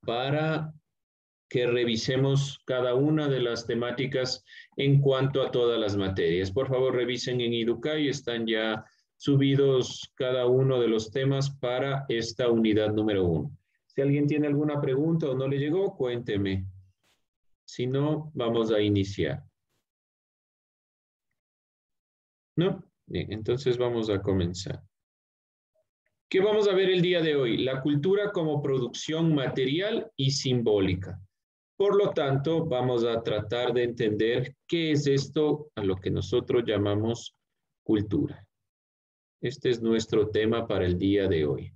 para que revisemos cada una de las temáticas en cuanto a todas las materias. Por favor, revisen en Educay, están ya subidos cada uno de los temas para esta unidad número 1. Si alguien tiene alguna pregunta o no le llegó, cuénteme. Si no, vamos a iniciar. ¿No? Bien, entonces vamos a comenzar. ¿Qué vamos a ver el día de hoy? La cultura como producción material y simbólica. Por lo tanto, vamos a tratar de entender qué es esto a lo que nosotros llamamos cultura. Este es nuestro tema para el día de hoy.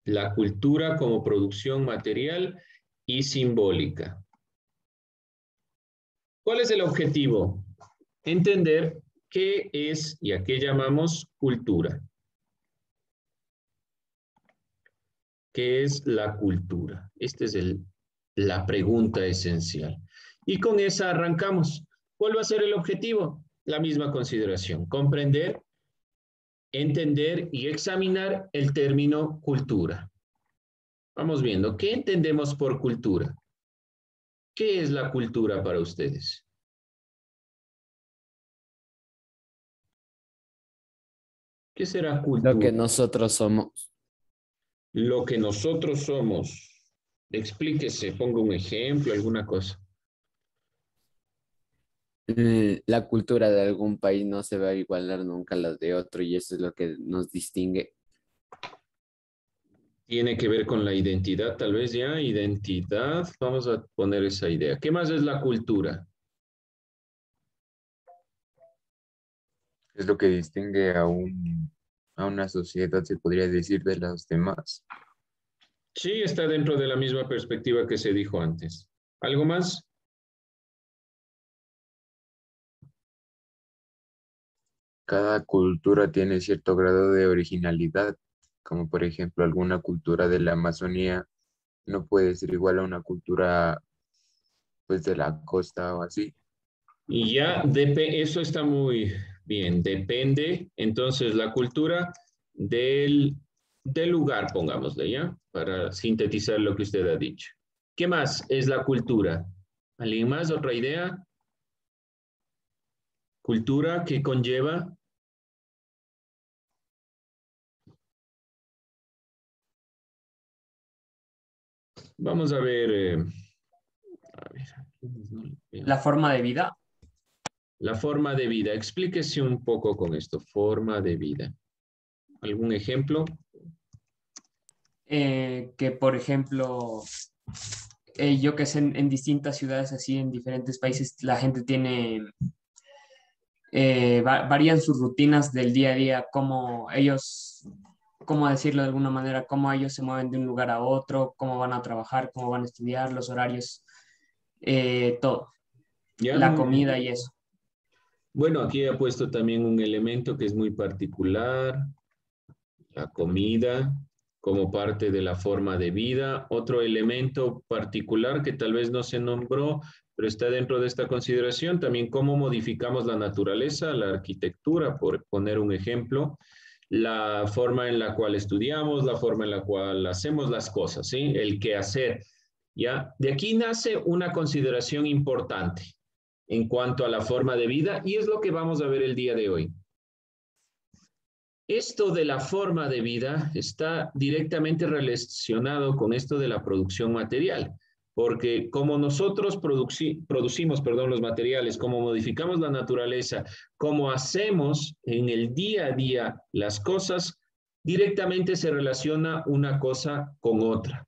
La cultura como producción material y simbólica. ¿Cuál es el objetivo? Entender qué es y a qué llamamos cultura. ¿Qué es la cultura? Esta es la pregunta esencial. Y con esa arrancamos. ¿Cuál va a ser el objetivo? La misma consideración. Comprender, entender y examinar el término cultura. Vamos viendo, ¿qué entendemos por cultura? ¿Qué es la cultura para ustedes? ¿Qué será Lo que cultura? nosotros somos. Lo que nosotros somos. Explíquese, ponga un ejemplo, alguna cosa. La cultura de algún país no se va a igualar nunca a la de otro y eso es lo que nos distingue. Tiene que ver con la identidad, tal vez ya, identidad, vamos a poner esa idea. ¿Qué más es la cultura? Es lo que distingue a una sociedad, se podría decir, de las demás. Sí, está dentro de la misma perspectiva que se dijo antes. ¿Algo más? Cada cultura tiene cierto grado de originalidad, como por ejemplo alguna cultura de la Amazonía no puede ser igual a una cultura pues de la costa o así. Y ya, eso está muy bien, depende entonces la cultura del lugar, pongámosle, ¿ya? Para sintetizar lo que usted ha dicho. ¿Qué más es la cultura? ¿Alguien más? ¿Otra idea? ¿Cultura que conlleva? Vamos a ver. A ver, no le veo. La forma de vida, La forma de vida. Explíquese un poco con esto. Forma de vida. ¿Algún ejemplo? que por ejemplo, yo que sé, en distintas ciudades, así en diferentes países, la gente tiene, varían sus rutinas del día a día, cómo ellos, cómo decirlo de alguna manera, cómo ellos se mueven de un lugar a otro, cómo van a trabajar, cómo van a estudiar, los horarios, todo, Ya. la comida y eso. Bueno, aquí he puesto también un elemento que es muy particular, la comida como parte de la forma de vida. Otro elemento particular que tal vez no se nombró, pero está dentro de esta consideración, también cómo modificamos la naturaleza, la arquitectura, por poner un ejemplo, la forma en la cual estudiamos, la forma en la cual hacemos las cosas, ¿sí? El qué hacer. ¿Ya? De aquí nace una consideración importante en cuanto a la forma de vida y es lo que vamos a ver el día de hoy. Esto de la forma de vida está directamente relacionado con esto de la producción material, porque como nosotros producimos los materiales, como modificamos la naturaleza, como hacemos en el día a día las cosas, directamente se relaciona una cosa con otra.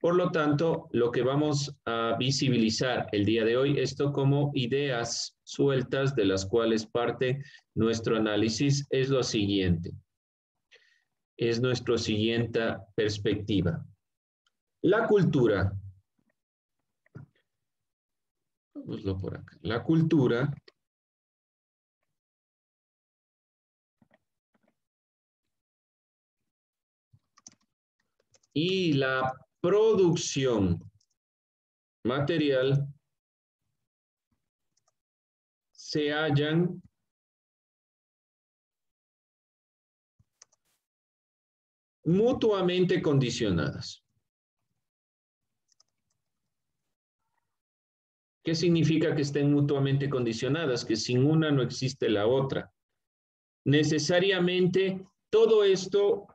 Por lo tanto, lo que vamos a visibilizar el día de hoy, esto como ideas sueltas de las cuales parte nuestro análisis, es lo siguiente. Es nuestra siguiente perspectiva. La cultura. Vámoslo por acá. La cultura y la producción material se hallan mutuamente condicionadas. ¿Qué significa que estén mutuamente condicionadas? Que sin una no existe la otra. Necesariamente todo esto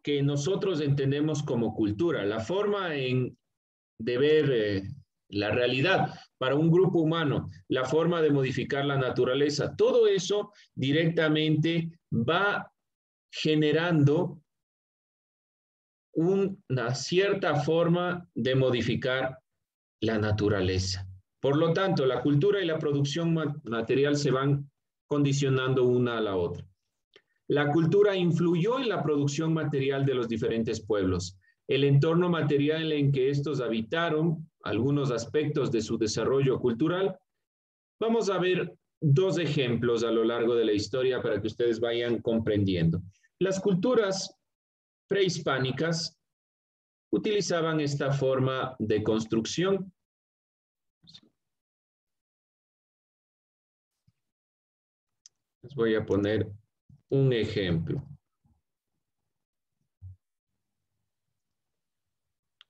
que nosotros entendemos como cultura, la forma de ver la realidad para un grupo humano, la forma de modificar la naturaleza, todo eso directamente va generando una cierta forma de modificar la naturaleza. Por lo tanto, la cultura y la producción material se van condicionando una a la otra. La cultura influyó en la producción material de los diferentes pueblos. El entorno material en que estos habitaron, algunos aspectos de su desarrollo cultural. Vamos a ver dos ejemplos a lo largo de la historia para que ustedes vayan comprendiendo. Las culturas prehispánicas utilizaban esta forma de construcción. Les voy a poner un ejemplo.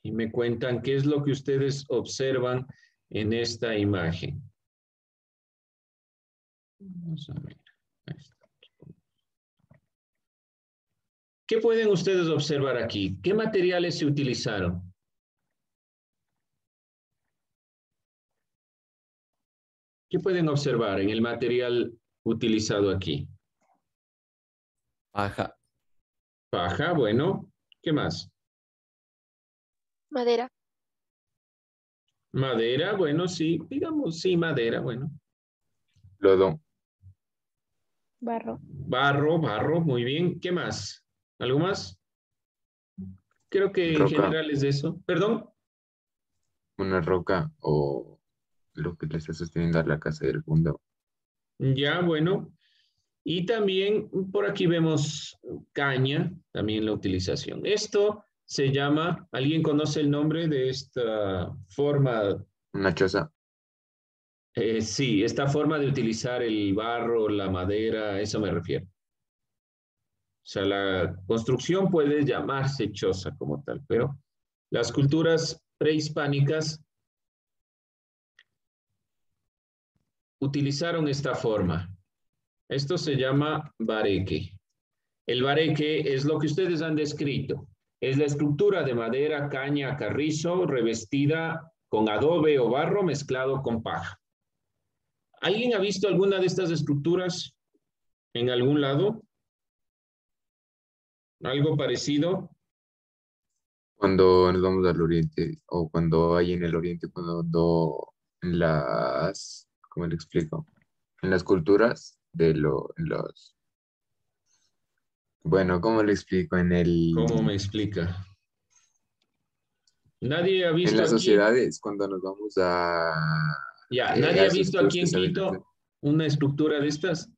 Y me cuentan qué es lo que ustedes observan en esta imagen. Vamos a ver. Ahí está. ¿Qué pueden ustedes observar aquí? ¿Qué materiales se utilizaron? ¿Qué pueden observar en el material utilizado aquí? Paja. Paja, bueno. ¿Qué más? Madera. Madera, bueno, sí. Digamos, sí, madera, bueno. Lodo. Barro. Barro, muy bien. ¿Qué más? ¿Algo más? Creo que en Roca. general es eso. ¿Perdón? Una roca o lo que le está sosteniendo a la casa del fondo. Ya, bueno. Y también por aquí vemos caña, también la utilización. Esto se llama, ¿alguien conoce el nombre de esta forma? Una choza. Sí, esta forma de utilizar el barro, la madera, a eso me refiero. O sea, la construcción puede llamarse choza como tal, pero las culturas prehispánicas utilizaron esta forma. Esto se llama bareque. El bareque es lo que ustedes han descrito. Es la estructura de madera, caña, carrizo, revestida con adobe o barro mezclado con paja. ¿Alguien ha visto alguna de estas estructuras en algún lado? ¿Algo parecido? Cuando nos vamos al oriente o cuando hay en el oriente, cuando en las, ¿cómo le explico? En las culturas en los, bueno, ¿cómo le explico? ¿Cómo me explica? Nadie ha En visto las aquí, sociedades, cuando nos vamos ya, nadie a ha esos visto sitios aquí que en se ven. Quito una estructura de estas.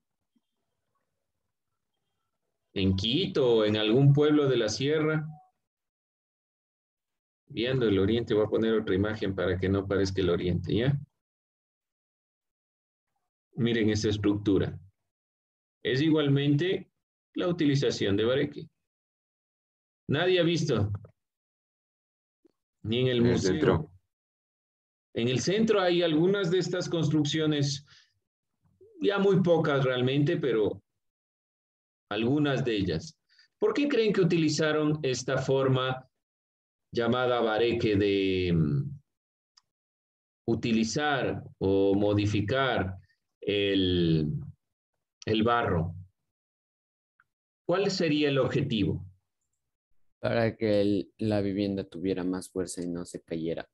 En Quito o en algún pueblo de la sierra. Viendo el oriente, voy a poner otra imagen para que no parezca el oriente, ¿ya? Miren esa estructura. Es igualmente la utilización de bareque. Nadie ha visto, ni en el En el centro. museo. En el centro hay algunas de estas construcciones, ya muy pocas realmente, pero algunas de ellas. ¿Por qué creen que utilizaron esta forma llamada bareque de utilizar o modificar el, el barro? ¿Cuál sería el objetivo? Para que la vivienda tuviera más fuerza y no se cayera.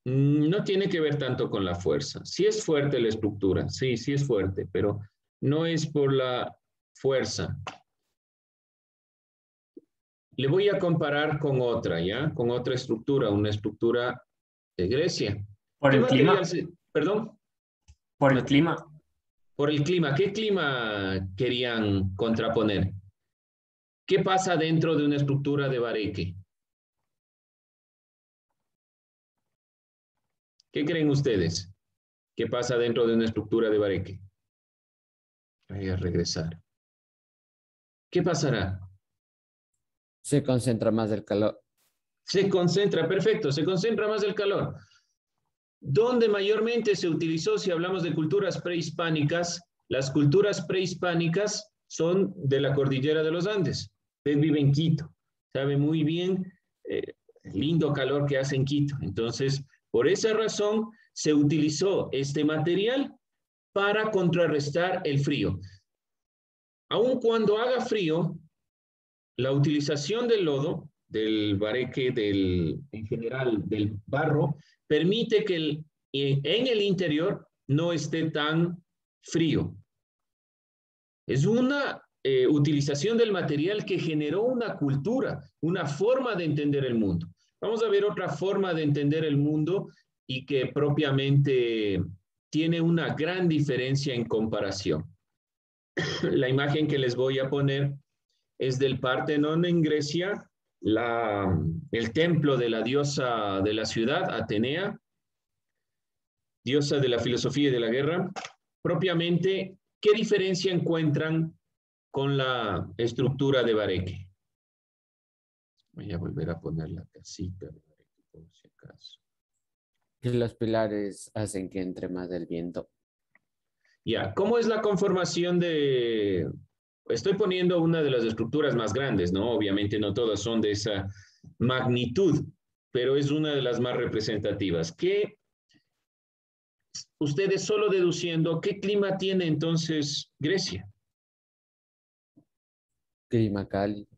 No tiene que ver tanto con la fuerza. Sí es fuerte la estructura, sí, sí es fuerte, pero no es por la fuerza. Le voy a comparar con otra, ¿ya? Con otra estructura, una estructura de Grecia. Por ¿Qué el material clima, se... Perdón? por el clima. Por el clima. ¿Qué clima querían contraponer? ¿Qué pasa dentro de una estructura de bareque? ¿Qué creen ustedes? ¿Qué pasa dentro de una estructura de bareque? Voy a regresar. ¿Qué pasará? Se concentra más el calor. Se concentra, perfecto, se concentra más el calor. ¿Dónde mayormente se utilizó si hablamos de culturas prehispánicas? Las culturas prehispánicas son de la cordillera de los Andes. Usted vive en Quito, sabe muy bien el lindo calor que hace en Quito. Entonces, por esa razón se utilizó este material para contrarrestar el frío. Aun cuando haga frío, la utilización del lodo, del bareque, en general del barro, permite que en el interior no esté tan frío. Es una utilización del material que generó una cultura, una forma de entender el mundo. Vamos a ver otra forma de entender el mundo y que propiamente tiene una gran diferencia en comparación. La imagen que les voy a poner es del Partenón en Grecia, el templo de la diosa de la ciudad, Atenea, diosa de la filosofía y de la guerra. Propiamente, ¿qué diferencia encuentran con la estructura de bareque? Voy a volver a poner la casita de bareque por si acaso. Y los pilares hacen que entre más el viento. Ya, ¿cómo es la conformación de...? Estoy poniendo una de las estructuras más grandes, ¿no? Obviamente no todas son de esa magnitud, pero es una de las más representativas. ¿Qué, ustedes solo deduciendo, qué clima tiene entonces Grecia? Clima cálido.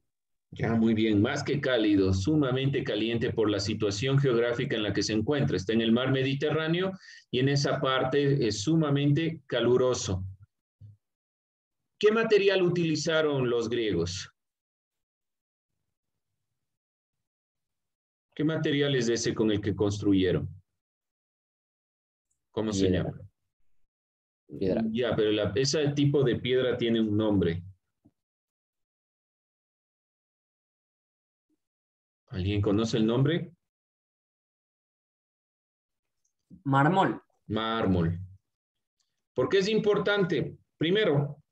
Ya, muy bien, más que cálido, sumamente caliente por la situación geográfica en la que se encuentra. Está en el mar Mediterráneo y en esa parte es sumamente caluroso. ¿Qué material utilizaron los griegos? ¿Qué material es ese con el que construyeron? ¿Cómo se Piedra. llama? Piedra. Ya, pero ese tipo de piedra tiene un nombre. ¿Alguien conoce el nombre? Mármol. Mármol. ¿Por qué es importante? Primero,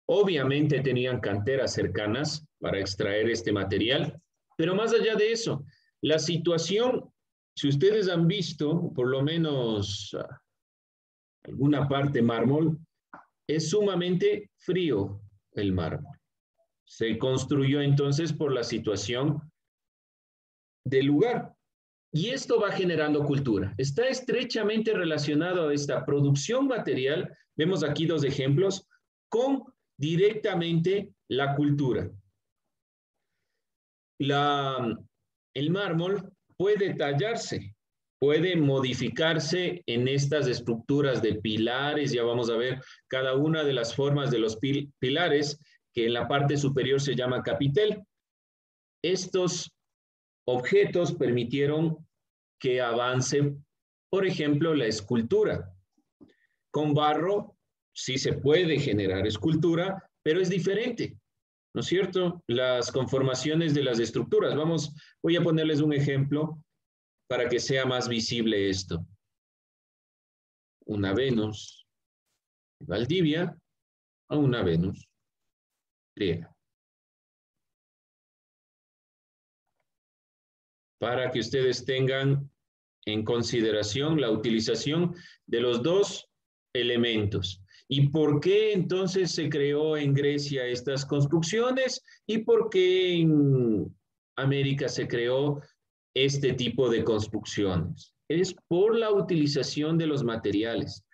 obviamente tenían canteras cercanas para extraer este material, pero más allá de eso, la situación, si ustedes han visto, por lo menos alguna parte mármol, es sumamente frío el mármol. Se construyó entonces por la situación del lugar. Y esto va generando cultura. Está estrechamente relacionado a esta producción material. Vemos aquí dos ejemplos con directamente la cultura. El mármol puede tallarse, puede modificarse en estas estructuras de pilares. Ya vamos a ver cada una de las formas de los pilares, que en la parte superior se llama capitel. Estos objetos permitieron que avance, por ejemplo, la escultura. Con barro sí se puede generar escultura, pero es diferente, ¿no es cierto? Las conformaciones de las estructuras. Voy a ponerles un ejemplo para que sea más visible esto. Una Venus Valdivia o una Venus griega. Para que ustedes tengan en consideración la utilización de los dos elementos. ¿Y por qué entonces se creó en Grecia estas construcciones? ¿Y por qué en América se creó este tipo de construcciones? Es por la utilización de los materiales.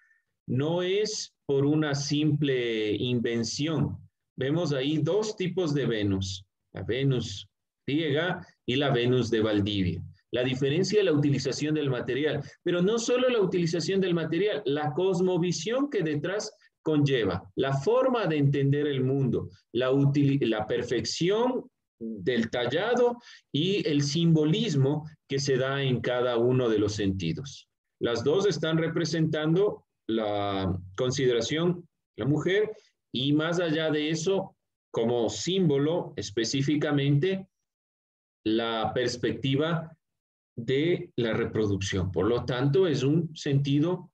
No es por una simple invención. Vemos ahí dos tipos de Venus, la Venus griega y la Venus de Valdivia. La diferencia de la utilización del material, pero no solo la utilización del material, la cosmovisión que detrás conlleva, la forma de entender el mundo, la perfección del tallado y el simbolismo que se da en cada uno de los sentidos. Las dos están representando la consideración, la mujer, y más allá de eso, como símbolo específicamente, la perspectiva de la reproducción. Por lo tanto, es un sentido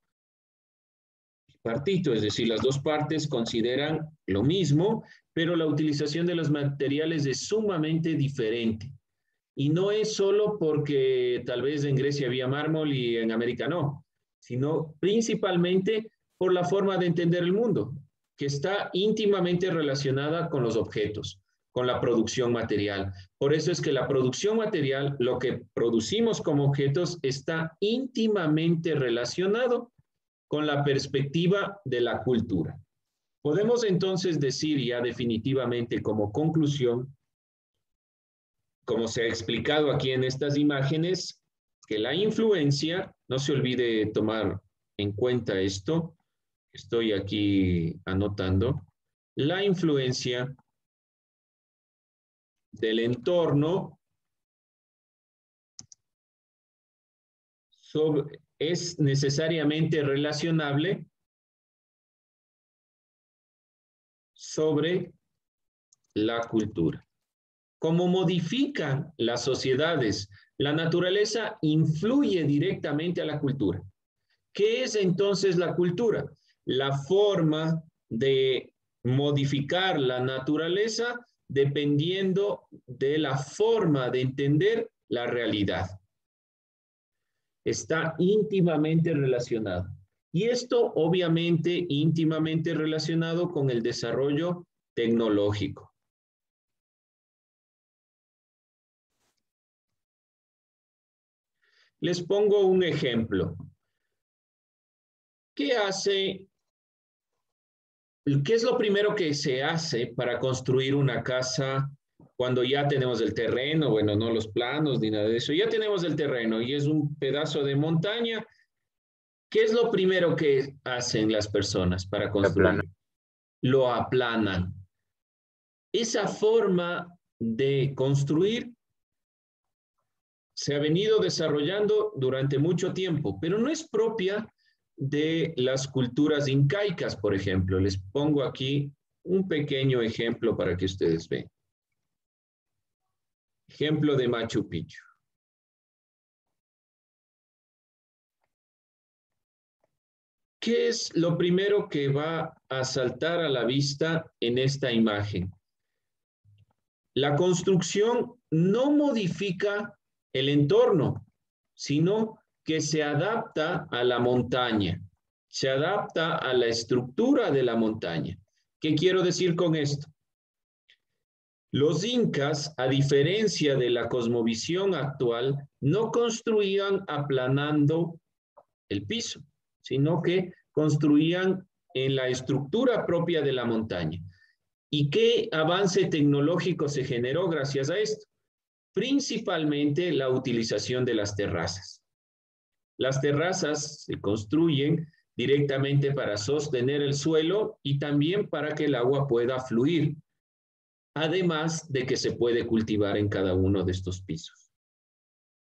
tripartito, es decir, las dos partes consideran lo mismo, pero la utilización de los materiales es sumamente diferente. Y no es solo porque tal vez en Grecia había mármol y en América no, sino principalmente por la forma de entender el mundo, que está íntimamente relacionada con los objetos, con la producción material. Por eso es que la producción material, lo que producimos como objetos, está íntimamente relacionado con la perspectiva de la cultura. Podemos entonces decir ya definitivamente como conclusión, como se ha explicado aquí en estas imágenes, que la influencia, no se olvide tomar en cuenta esto, estoy aquí anotando, la influencia del entorno es necesariamente relacionable sobre la cultura. Cómo modifican las sociedades, la naturaleza influye directamente a la cultura. ¿Qué es entonces la cultura? La forma de modificar la naturaleza dependiendo de la forma de entender la realidad. Está íntimamente relacionado. Y esto obviamente íntimamente relacionado con el desarrollo tecnológico. Les pongo un ejemplo. ¿Qué es lo primero que se hace para construir una casa cuando ya tenemos el terreno? Bueno, no los planos ni nada de eso. Ya tenemos el terreno y es un pedazo de montaña. ¿Qué es lo primero que hacen las personas para construir? Lo aplanan. Esa forma de construir se ha venido desarrollando durante mucho tiempo, pero no es propia de las culturas incaicas, por ejemplo. Les pongo aquí un pequeño ejemplo para que ustedes vean. Ejemplo de Machu Picchu. ¿Qué es lo primero que va a saltar a la vista en esta imagen? La construcción no modifica el entorno, sino que se adapta a la montaña, se adapta a la estructura de la montaña. ¿Qué quiero decir con esto? Los incas, a diferencia de la cosmovisión actual, no construían aplanando el piso, sino que construían en la estructura propia de la montaña. ¿Y qué avance tecnológico se generó gracias a esto? Principalmente la utilización de las terrazas. Las terrazas se construyen directamente para sostener el suelo y también para que el agua pueda fluir, además de que se puede cultivar en cada uno de estos pisos.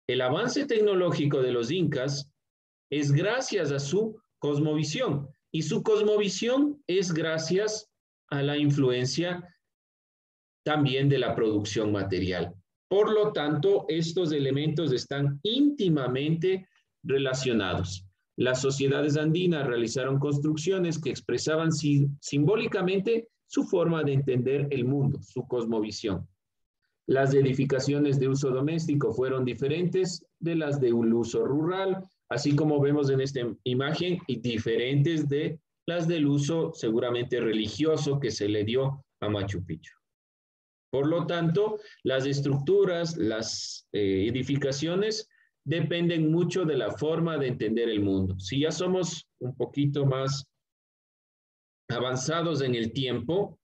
El avance tecnológico de los incas es gracias a su cosmovisión, y su cosmovisión es gracias a la influencia también de la producción material. Por lo tanto, estos elementos están íntimamente relacionados. Las sociedades andinas realizaron construcciones que expresaban simbólicamente su forma de entender el mundo, su cosmovisión. Las edificaciones de uso doméstico fueron diferentes de las de un uso rural, así como vemos en esta imagen, y diferentes de las del uso seguramente religioso que se le dio a Machu Picchu. Por lo tanto, las estructuras, las edificaciones dependen mucho de la forma de entender el mundo. Si ya somos un poquito más avanzados en el tiempo,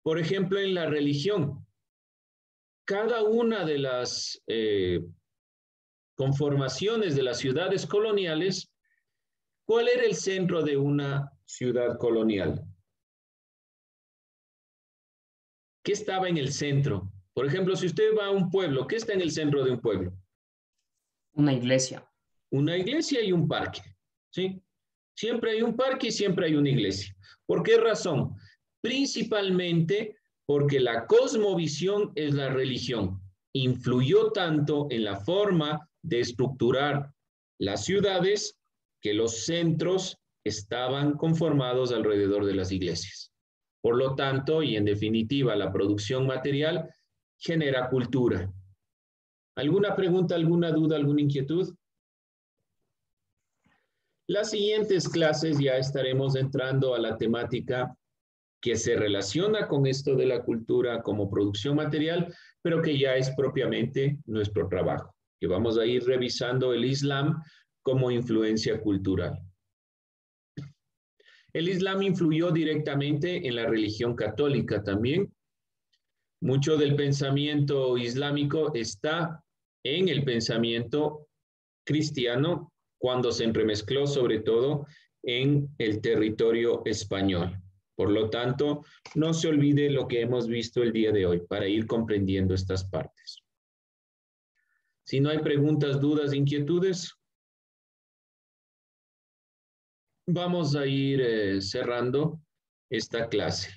por ejemplo, en la religión, cada una de las conformaciones de las ciudades coloniales, ¿cuál era el centro de una ciudad colonial? ¿Qué estaba en el centro? Por ejemplo, si usted va a un pueblo, ¿qué está en el centro de un pueblo? Una iglesia. Una iglesia y un parque, ¿sí? Siempre hay un parque y siempre hay una iglesia. ¿Por qué razón? Principalmente porque la cosmovisión es la religión. Influyó tanto en la forma de estructurar las ciudades que los centros estaban conformados alrededor de las iglesias. Por lo tanto, y en definitiva, la producción material genera cultura. ¿Alguna pregunta, alguna duda, alguna inquietud? Las siguientes clases ya estaremos entrando a la temática que se relaciona con esto de la cultura como producción material, pero que ya es propiamente nuestro trabajo, que vamos a ir revisando el Islam como influencia cultural. El Islam influyó directamente en la religión católica también. Mucho del pensamiento islámico está en el pensamiento cristiano cuando se entremezcló sobre todo en el territorio español. Por lo tanto, no se olvide lo que hemos visto el día de hoy para ir comprendiendo estas partes. Si no hay preguntas, dudas, inquietudes, vamos a ir cerrando esta clase.